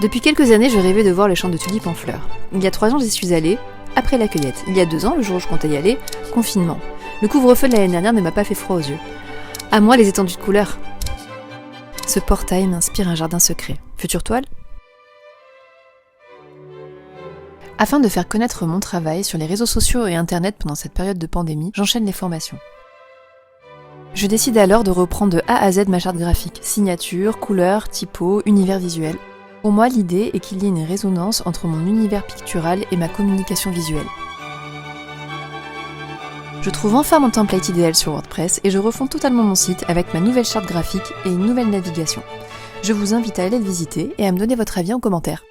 Depuis quelques années, je rêvais de voir le champ de tulipes en fleurs. Il y a 3 ans, j'y suis allée, après la cueillette. Il y a 2 ans, le jour où je comptais y aller, confinement. Le couvre-feu de l'année dernière ne m'a pas fait froid aux yeux. À moi les étendues de couleurs. Ce portail m'inspire un jardin secret. Future toile ? Afin de faire connaître mon travail sur les réseaux sociaux et internet pendant cette période de pandémie, j'enchaîne les formations. Je décide alors de reprendre de A à Z ma charte graphique, signature, couleurs, typo, univers visuel. Pour moi, l'idée est qu'il y ait une résonance entre mon univers pictural et ma communication visuelle. Je trouve enfin mon template idéal sur WordPress et je refonds totalement mon site avec ma nouvelle charte graphique et une nouvelle navigation. Je vous invite à aller le visiter et à me donner votre avis en commentaire.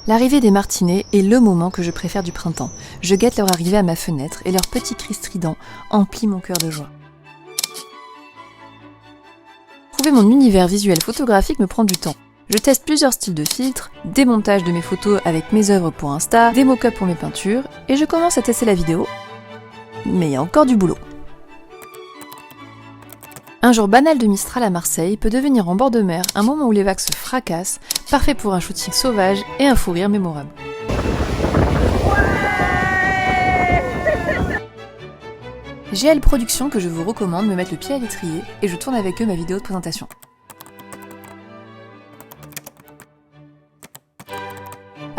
L'arrivée des martinets est le moment que je préfère du printemps. Je guette leur arrivée à ma fenêtre et leur petit cri strident emplit mon cœur de joie. Trouver mon univers visuel photographique me prend du temps. Je teste plusieurs styles de filtres, des montages de mes photos avec mes œuvres pour Insta, des mock-ups pour mes peintures, et je commence à tester la vidéo. Mais il y a encore du boulot. Un jour banal de Mistral à Marseille peut devenir en bord de mer un moment où les vagues se fracassent, parfait pour un shooting sauvage et un fou rire mémorable. GL Productions, que je vous recommande, me mettent le pied à l'étrier et je tourne avec eux ma vidéo de présentation.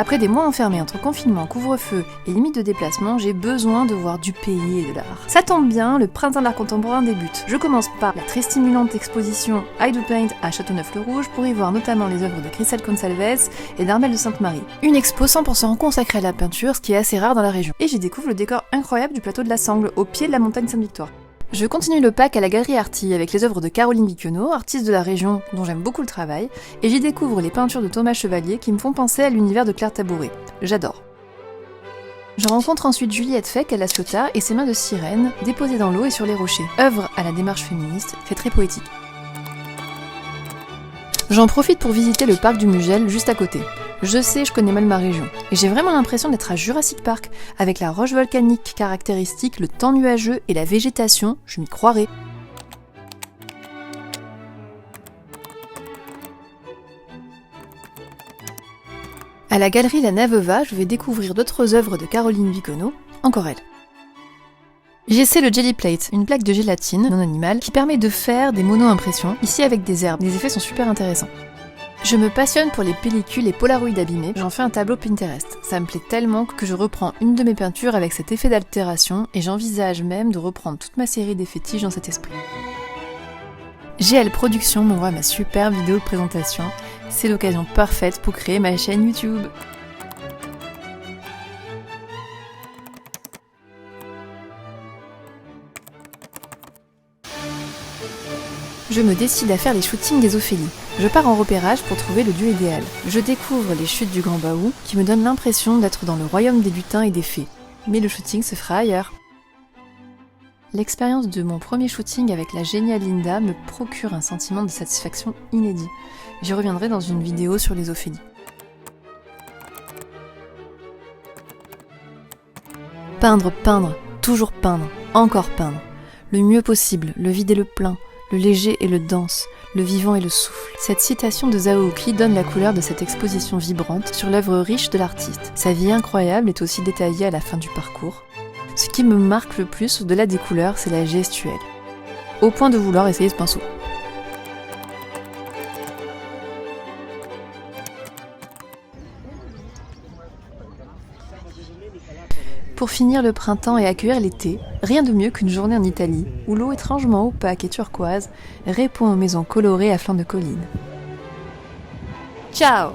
Après des mois enfermés entre confinement, couvre-feu et limite de déplacement, j'ai besoin de voir du pays et de l'art. Ça tombe bien, le printemps de l'art contemporain débute. Je commence par la très stimulante exposition I Do Paint à Châteauneuf-le-Rouge pour y voir notamment les œuvres de Cristal Gonçalves et d'Armelle de Sainte-Marie. Une expo 100% consacrée à la peinture, ce qui est assez rare dans la région. Et j'y découvre le décor incroyable du plateau de la Sangle, au pied de la montagne Sainte-Victoire. Je continue le pack à la Galerie Arty avec les œuvres de Caroline Viquenot, artiste de la région dont j'aime beaucoup le travail, et j'y découvre les peintures de Thomas Chevalier qui me font penser à l'univers de Claire Tabouret. J'adore. Je rencontre ensuite Juliette Feck à La Ciotat et ses mains de sirène, déposées dans l'eau et sur les rochers. Œuvre à la démarche féministe, fait très poétique. J'en profite pour visiter le parc du Mugel juste à côté. Je sais, je connais mal ma région, et j'ai vraiment l'impression d'être à Jurassic Park, avec la roche volcanique caractéristique, le temps nuageux et la végétation, je m'y croirais. À la galerie La Naveva, je vais découvrir d'autres œuvres de Caroline Viquenot, encore elle. J'essaie le Jelly Plate, une plaque de gélatine non animale qui permet de faire des mono-impressions, ici avec des herbes. Les effets sont super intéressants. Je me passionne pour les pellicules et polaroïdes abîmés, j'en fais un tableau Pinterest. Ça me plaît tellement que je reprends une de mes peintures avec cet effet d'altération et j'envisage même de reprendre toute ma série d'effets tiges dans cet esprit. GL Productions m'envoie ma super vidéo de présentation, c'est l'occasion parfaite pour créer ma chaîne YouTube. Je me décide à faire les shootings des Ophélie. Je pars en repérage pour trouver le lieu idéal. Je découvre les chutes du Grand Bahou, qui me donnent l'impression d'être dans le royaume des lutins et des fées. Mais le shooting se fera ailleurs. L'expérience de mon premier shooting avec la géniale Linda me procure un sentiment de satisfaction inédit. J'y reviendrai dans une vidéo sur les Ophélie. Peindre, peindre, toujours peindre, encore peindre. Le mieux possible, le vide et le plein. Le léger et le dense, le vivant et le souffle. Cette citation de Zhao Oki donne la couleur de cette exposition vibrante sur l'œuvre riche de l'artiste. Sa vie incroyable est aussi détaillée à la fin du parcours. Ce qui me marque le plus au-delà des couleurs, c'est la gestuelle. Au point de vouloir essayer ce pinceau. Pour finir le printemps et accueillir l'été, rien de mieux qu'une journée en Italie, où l'eau étrangement opaque et turquoise répond aux maisons colorées à flanc de collines. Ciao!